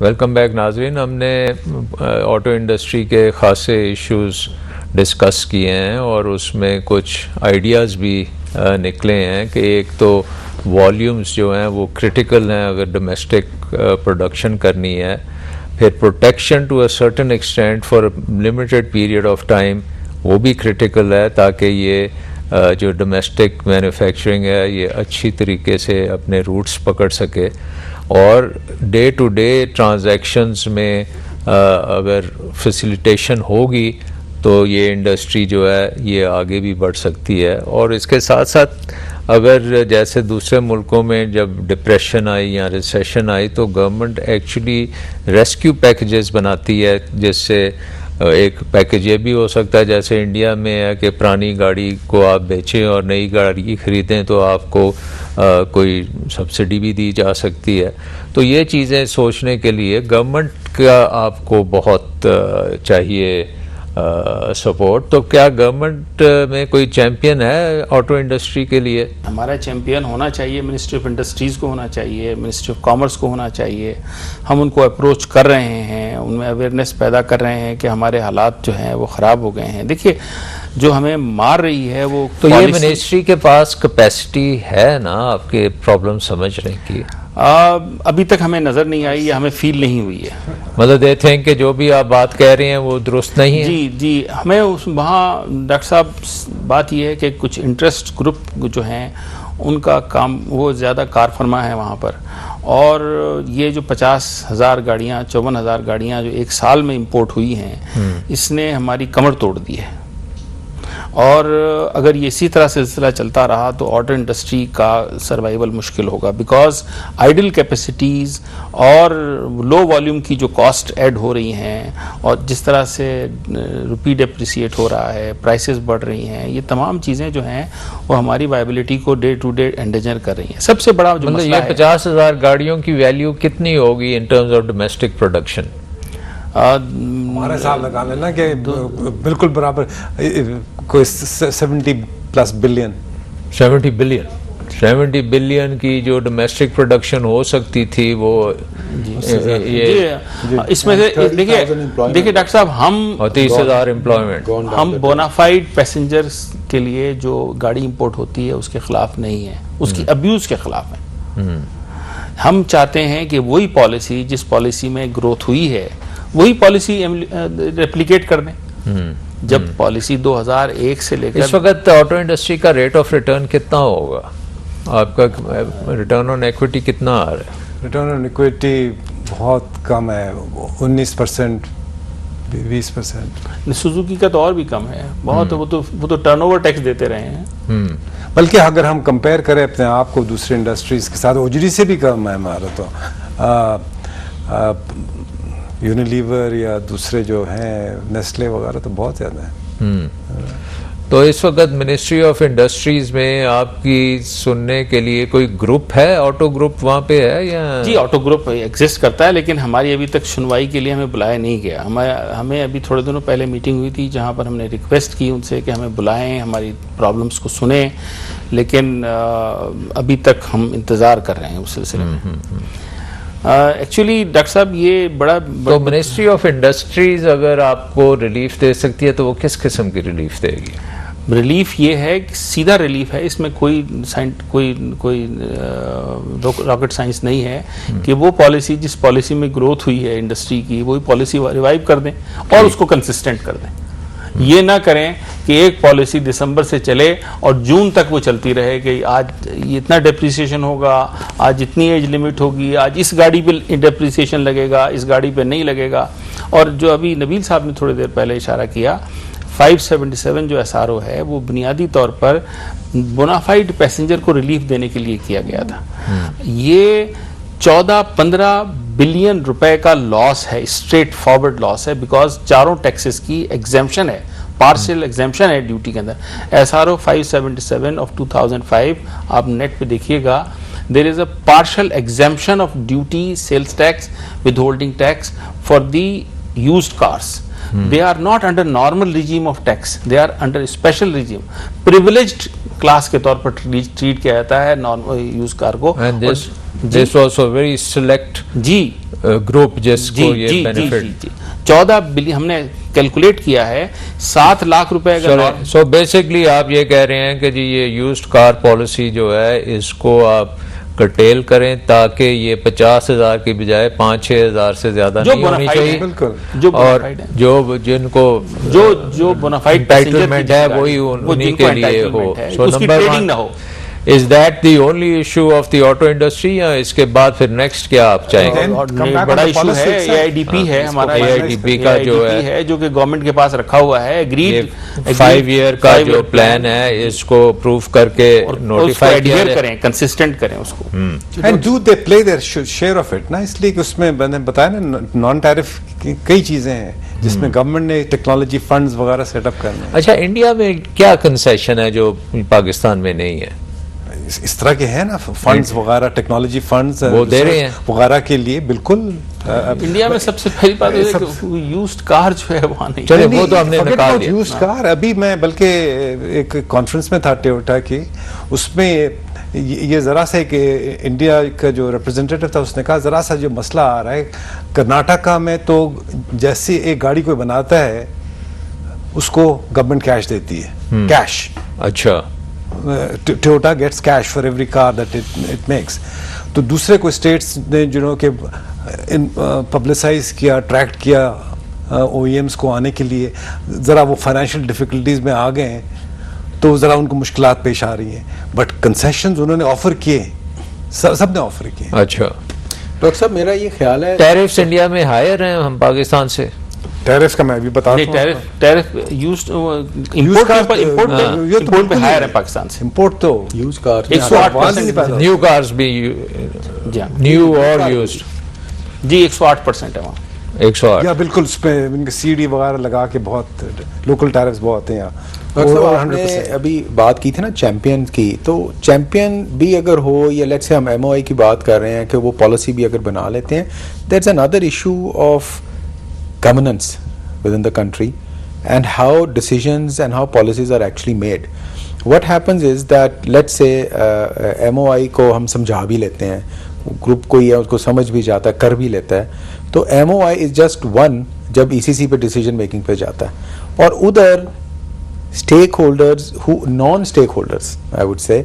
Welcome back नाजरीन। हमने auto industry के खासे इश्यूज डिस्कस किए हैं और उसमें कुछ आइडियाज़ भी निकले हैं कि एक तो वॉल्यूम्स जो हैं वो क्रिटिकल हैं अगर डोमेस्टिक प्रोडक्शन करनी है, फिर protection to a certain extent for limited period of time वो भी क्रिटिकल है ताकि ये जो डोमेस्टिक मैन्युफैक्चरिंग है ये अच्छी तरीके से अपने रूट्स पकड़ सके और डे टू डे ट्रांजैक्शंस में अगर फैसिलिटेशन होगी तो ये इंडस्ट्री जो है ये आगे भी बढ़ सकती है। और इसके साथ साथ अगर जैसे दूसरे मुल्कों में जब डिप्रेशन आई या रिसेशन आई तो गवर्नमेंट एक्चुअली रेस्क्यू पैकेजेस बनाती है, जिससे एक पैकेज ये भी हो सकता है जैसे इंडिया में है कि पुरानी गाड़ी को आप बेचें और नई गाड़ी ख़रीदें तो आपको कोई सब्सिडी भी दी जा सकती है। तो ये चीज़ें सोचने के लिए गवर्नमेंट का आपको बहुत चाहिए सपोर्ट। तो क्या गवर्नमेंट में कोई चैम्पियन है ऑटो इंडस्ट्री के लिए? हमारा चैम्पियन होना चाहिए, मिनिस्ट्री ऑफ इंडस्ट्रीज़ को होना चाहिए, मिनिस्ट्री ऑफ कॉमर्स को होना चाहिए। हम उनको अप्रोच कर रहे हैं, उनमें अवेयरनेस पैदा कर रहे हैं कि हमारे हालात जो हैं वो ख़राब हो गए हैं। देखिए जो हमें मार रही है वो तो ये मिनिस्ट्री के पास कैपेसिटी है ना आपके प्रॉब्लम समझने की? अभी तक हमें नज़र नहीं आई या हमें फील नहीं हुई है। मतलब दे थिंक कि जो भी आप बात कह रहे हैं वो दुरुस्त नहीं है? जी हमें उस वहाँ डॉक्टर साहब बात यह है कि कुछ इंटरेस्ट ग्रुप जो हैं उनका काम वो ज़्यादा कार फरमा है वहाँ पर, और ये जो 50,000 गाड़ियाँ 54,000 गाड़ियाँ जो एक साल में इंपोर्ट हुई हैं इसने हमारी कमर तोड़ दी है। और अगर ये इसी तरह सिलसिला चलता रहा तो ऑटो इंडस्ट्री का सर्वाइवल मुश्किल होगा, बिकॉज आइडल कैपेसिटीज़ और लो वॉल्यूम की जो कॉस्ट ऐड हो रही हैं और जिस तरह से रुपी डेप्रिसिएट हो रहा है, प्राइसेस बढ़ रही हैं, ये तमाम चीज़ें जो हैं वो हमारी वायबिलिटी को डे टू डे एंडेंजर कर रही हैं। सबसे बड़ा जो मतलब ये 50,000 गाड़ियों की वैल्यू कितनी होगी in terms of domestic production? हमारा हिसाब लगा लेना कि बिल्कुल बराबर कोई 70+ बिलियन। 70 बिलियन की जो डोमेस्टिक प्रोडक्शन हो सकती थी वो इसमें से देखिए डॉक्टर साहब हम 30,000 एम्प्लॉयमेंट, हम बोनाफाइड पैसेंजर्स के लिए जो गाड़ी इंपोर्ट होती है उसके खिलाफ नहीं है, उसकी अब्यूज के खिलाफ है। हम चाहते हैं कि वही पॉलिसी जिस पॉलिसी में ग्रोथ हुई है वही पॉलिसी रेप्लिकेट कर दें। जब पॉलिसी 2001 से लेकर इस वक्त ऑटो इंडस्ट्री का रेट ऑफ रिटर्न कितना होगा? आपका रिटर्न ऑन इक्विटी कितना आ रहा है? रिटर्न ऑन इक्विटी बहुत कम है, 19%, 20%। सुजुकी का तो और भी कम है बहुत। वो तो टर्नओवर टैक्स देते रहे हैं। बल्कि अगर हम कंपेयर करें अपने आप को दूसरे इंडस्ट्रीज के साथ, ओजरी से भी कम है हमारा। तो यूनिलीवर या दूसरे जो हैं नेस्ले वगैरह तो बहुत ज़्यादा है। तो इस वक्त मिनिस्ट्री ऑफ इंडस्ट्रीज में आपकी सुनने के लिए कोई ग्रुप है, ऑटो ग्रुप वहाँ पे है या? जी ऑटो ग्रुप एग्जिस्ट करता है, लेकिन हमारी अभी तक सुनवाई के लिए हमें बुलाया नहीं गया। हमें अभी थोड़े दिनों पहले मीटिंग हुई थी जहाँ पर हमने रिक्वेस्ट की उनसे कि हमें बुलाएं, हमारी प्रॉब्लम्स को सुने, लेकिन अभी तक हम इंतज़ार कर रहे हैं उस सिलसिले में। एक्चुअली डॉक्टर साहब ये बड़ा तो मिनिस्ट्री ऑफ इंडस्ट्रीज अगर आपको रिलीफ दे सकती है तो वो किस किस्म की रिलीफ देगी? रिलीफ ये है कि सीधा रिलीफ है, इसमें कोई रॉकेट साइंस नहीं है कि वो पॉलिसी जिस पॉलिसी में ग्रोथ हुई है इंडस्ट्री की वही पॉलिसी रिवाइव कर दें और उसको कंसिस्टेंट कर दें। ये ना करें कि एक पॉलिसी दिसंबर से चले और जून तक वो चलती रहे कि आज इतना डेप्रिसिएशन होगा, आज इतनी एज लिमिट होगी, आज इस गाड़ी पे डेप्रिसिएशन लगेगा, इस गाड़ी पे नहीं लगेगा। और जो अभी नबील साहब ने थोड़ी देर पहले इशारा किया, 577 जो SRO है वो बुनियादी तौर पर बोनाफाइड पैसेंजर को रिलीफ देने के लिए किया गया था। ये 14-15 बिलियन रुपए का लॉस है, स्ट्रेट फॉरवर्ड लॉस है, बिकॉज चारों टैक्सेस की एग्जेम्पशन है, पार्शियल एग्जेम्पशन है ड्यूटी के अंदर। SRO 577 ऑफ 2005 आप नेट पे देखिएगा, there is a partial exemption of duty, sales tax, withholding tax for the used cars. They are not under normal regime of tax, they are under special regime, privileged class के तौर पर treat किया जाता है non use car को। And this was a very select जी group जिसको ये बेनिफिट 14 बिलियन हमने कैलकुलेट किया है, 7 लाख रुपए अगर सो बेसिकली आप ये कह रहे हैं कि जी ये यूज्ड कार पॉलिसी जो है इसको आप कटेल करें ताकि ये 50,000 की बजाय 5-6 हज़ार से ज्यादा नहीं होनी चाहिए। बिल्कुल। जो और जो जिनको जो बोनाफाइड एंटाइटलमेंट है वही उन्हीं के लिए हो। सो नंबर 1 ना हो। Is that the only issue of the auto industry या इसके बाद फिर नेक्स्ट क्या आप चाहेंगे? बड़ा इशू है AIDP है हमारा, AIDP का जो है जो कि गवर्नमेंट के पास रखा हुआ है, एग्रीड 5 ईयर का जो प्लान है इसको अप्रूव करके नोटिफाई करें, कंसिस्टेंट करें उसको। And do they play their share of it ना, इसलिए कि उसमें मैंने बताया ना नॉन टैरिफ की कई चीजें हैं जिसमें गवर्नमेंट ने टेक्नोलॉजी फंड्स वगैरह सेटअप करने। अच्छा, इंडिया में क्या कंसेशन है जो पाकिस्तान में नहीं है? इस तरह के हैं ना फंड्स वगैरह, टेक्नोलॉजी फंड्स वो दे रहे हैं वगैरह के लिए। बिल्कुल इंडिया में सबसे पहली बात है कि यूज्ड कार जो है वहाँ नहीं। चलिए वो तो हमने निकाल दिया। यूज्ड कार अभी मैं बल्कि एक कॉन्फ्रेंस में था टोयोटा की, उसमें ये जरा सा कि इंडिया का जो रिप्रेजेंटेटिव था उसने कहा जरा सा जो मसला आ रहा है कर्नाटका में, तो जैसे एक गाड़ी कोई बनाता है उसको गवर्नमेंट कैश देती है, कैश। अच्छा, Toyota gets cash for every car that it makes. तो दूसरे कोई स्टेट्स ने जिन्हों के पब्लिसाइज किया, अट्रैक्ट किया OEMs को आने के लिए, ज़रा वो फाइनेंशियल डिफिकल्टीज में आ गए हैं तो ज़रा उनको मुश्किलात पेश आ रही हैं। बट कंसेशंस उन्होंने ऑफर किए, सब ने ऑफर किए। अच्छा डॉक्टर साहब, मेरा ये ख्याल है टैरिफ्स इंडिया में हायर हैं हम पाकिस्तान से। टैरिफ का मैं भी बता रहा हूं, टैरिफ इंपोर्ट पे हायर है पाकिस्तान से। इंपोर्ट तो यूज कार 108%, न्यू कार्स भी न्यू और यूज्ड जी 108% है वहाँ। 108 या बिल्कुल उस पे इनके CD वगैरह लगा के बहुत लोकल टैरिफ्स बहुत हैं यहाँ। डॉक्टर साहब, आपने अभी बात की थी ना चैंपियन की, तो चैंपियन भी अगर हो या लेट्स से हम MOI की बात कर रहे हैं कि वो पॉलिसी भी अगर बना लेते हैं, there is another issue of governance within the country and how decisions and how policies are actually made. What happens is that let's say MOI को हम समझा भी लेते हैं, ग्रुप कोई है उसको समझ भी जाता है, कर भी लेता है, तो MOI is just one जब ECC पे डिसीजन मेकिंग पे जाता है। और उधर stakeholders non stakeholders I would say,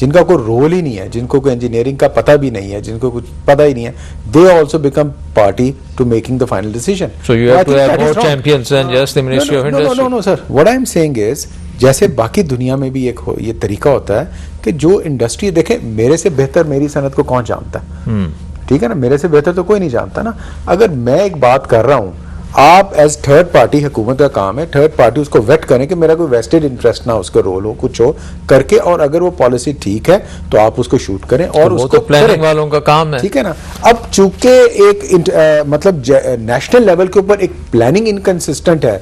जिनका कोई रोल ही नहीं है, जिनको कोई इंजीनियरिंग का पता भी नहीं है, जिनको कुछ पता ही नहीं है, they also become party to making the final decision. So you have to have more champions than just the ministry of industry. No sir, what I am saying is जैसे बाकी दुनिया में भी एक ये तरीका होता है कि जो इंडस्ट्री देखे, मेरे से बेहतर मेरी सनत को कौन जानता है, ठीक है ना, मेरे से बेहतर तो कोई नहीं जानता ना। अगर मैं एक बात कर रहा हूं, आप एज थर्ड पार्टी, हुकूमत का काम है थर्ड पार्टी उसको वेट करें कि मेरा कोई वेस्टेड इंटरेस्ट ना उसका रोल हो, कुछ हो करके, और अगर वो पॉलिसी ठीक है तो आप उसको शूट करें और तो उसको तो प्लानिंग वालों का काम है, ठीक है ना। अब चूंकि एक मतलब नेशनल लेवल के ऊपर एक प्लानिंग इनकंसिस्टेंट है,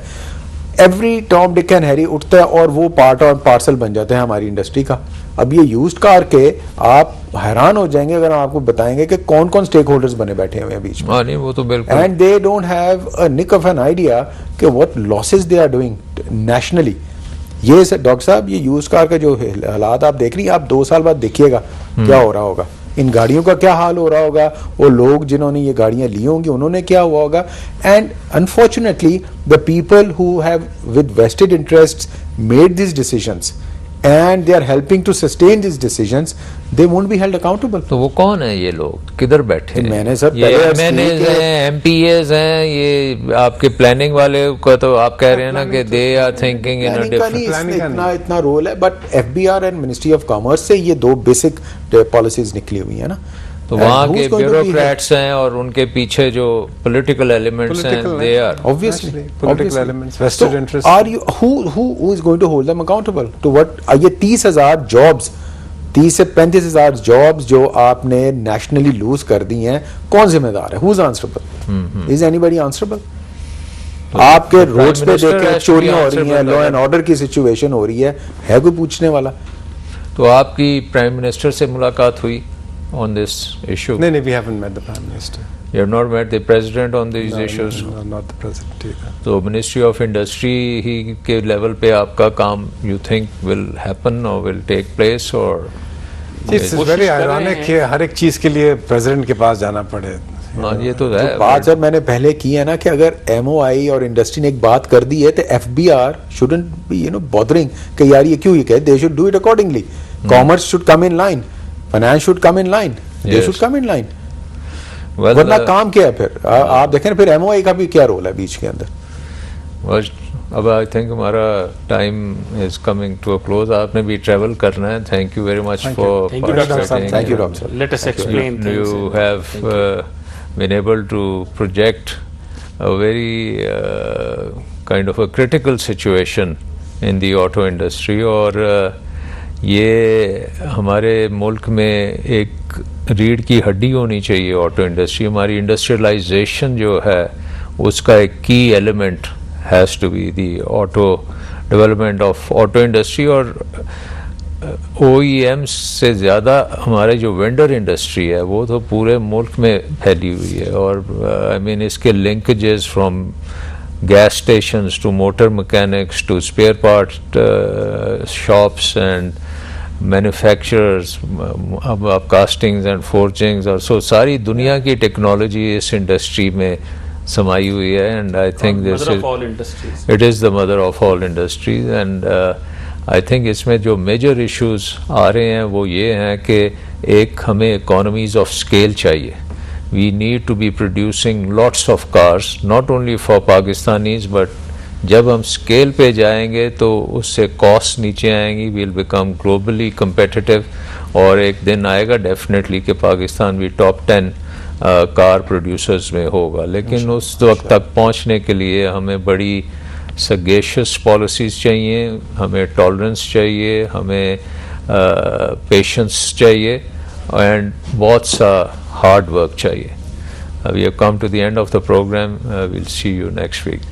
every Tom Dick and Harry उठता है और वो पार्ट और पार्सल बन जाता है हमारी इंडस्ट्री का। अब ये यूज्ड कार के आप हैरान हो जाएंगे अगर हम आपको बताएंगे कि कौन कौन स्टेक होल्डर्स बने बैठे हुए हैं बीच में। नहीं वो तो बिल्कुल, and they don't have a nick of an idea कि what losses they are doing nationally. ये डॉक्टर साहब, ये यूज्ड कार का जो हालात आप देख रही हैं, आप 2 साल बाद देखिएगा क्या हो रहा होगा, इन गाड़ियों का क्या हाल हो रहा होगा, वो लोग जिन्होंने ये गाड़ियां ली होंगी उन्होंने क्या हुआ होगा। And unfortunately the people who have with vested interests made this decisions and they are helping to sustain these decisions, they won't be held accountable. तो वो कौन है ये लोग, किधर बैठे हैं? मैंने सर ये MNAs हैं, MPAs हैं, ये आपके प्लानिंग वाले का तो आप कह रहे हैं ना कि they are thinking in a different, इतना रोल है, but FBR and ministry of commerce से ये 2 बेसिक पॉलिसीज निकली हुई है ना, तो वहाँ के ब्यूरोक्रेट्स हैं और उनके पीछे जो पॉलिटिकल एलिमेंट्स हैं, they are obviously political elements, vested interests. Are you who is going to hold them accountable to what? ये 30,000 जॉब्स, 30 से 35,000 जॉब्स जो आपने नेशनली लूज कर दी हैं, कौन जिम्मेदार है? Who is answerable? Is anybody answerable? आपके रोड्स पे देखें चोरियां हो रही हैं, लॉ एंड ऑर्डर की सिचुएशन हो रही है कोई पूछने वाला? तो आपकी प्राइम मिनिस्टर से मुलाकात हुई? on this issue? No, we haven't met the Prime Minister. You have not met the President on these issues? No, not the President either. तो मिनिस्ट्री ऑफ इंडस्ट्री ही के लेवल पे आपका काम यू थिंक विल हैपन और will take place और It's very ironic कि हर एक चीज के लिए प्रेसिडेंट के पास जाना पड़े. हाँ ये तो है. बात जब मैंने पहले की है ना कि अगर MOI और इंडस्ट्री ने एक बात कर दी है तो FBR shouldn't be bothering कि यार ये क्यों ये कहे. They should do it accordingly. Commerce should come in line. Finance should come in line. They Yes. should come in line. Well, वरना काम क्या है फिर आप देखें ना, फिर MOI का भी क्या रोल है बीच के अंदर. बस अब आई थिंक हमारा time is coming to a close. आपने भी ट्रैवल करना है. Thank you very much for Thank you, Dr. Saab. Thank you, Dr. Saab. Let us explain things. You have been able to project a very kind of a critical situation in the auto industry और ये हमारे मुल्क में एक रीढ़ की हड्डी होनी चाहिए ऑटो इंडस्ट्री. हमारी इंडस्ट्रियलाइजेशन जो है उसका एक key element has to be the auto development of auto industry. और OEMs से ज़्यादा हमारे जो वेंडर इंडस्ट्री है वो तो पूरे मुल्क में फैली हुई है. और आई मीन इसके linkages from gas stations to motor mechanics to spare part shops and manufacturers, अब castings and forgings और so सारी दुनिया की टेक्नोलॉजी इस इंडस्ट्री में समाई हुई है. And I think this is it is the mother of all industries. And I think इसमें जो मेजर इश्यूज आ रहे हैं वो ये हैं कि एक हमें इकोनॉमीज ऑफ स्केल चाहिए. We need to be producing lots of cars, not only for Pakistanis, but जब हम स्केल पे जाएंगे तो उससे कॉस्ट नीचे आएंगी. we'll become globally competitive और एक दिन आएगा डेफिनेटली कि पाकिस्तान भी टॉप 10 कार प्रोड्यूसर्स में होगा. लेकिन उस वक्त तक पहुंचने के लिए हमें बड़ी सगेशियस पॉलिसीज़ चाहिए, हमें टॉलरेंस चाहिए, हमें पेशेंस चाहिए एंड बहुत सा हार्ड वर्क चाहिए. We have come to the end of the program. We'll see you next week.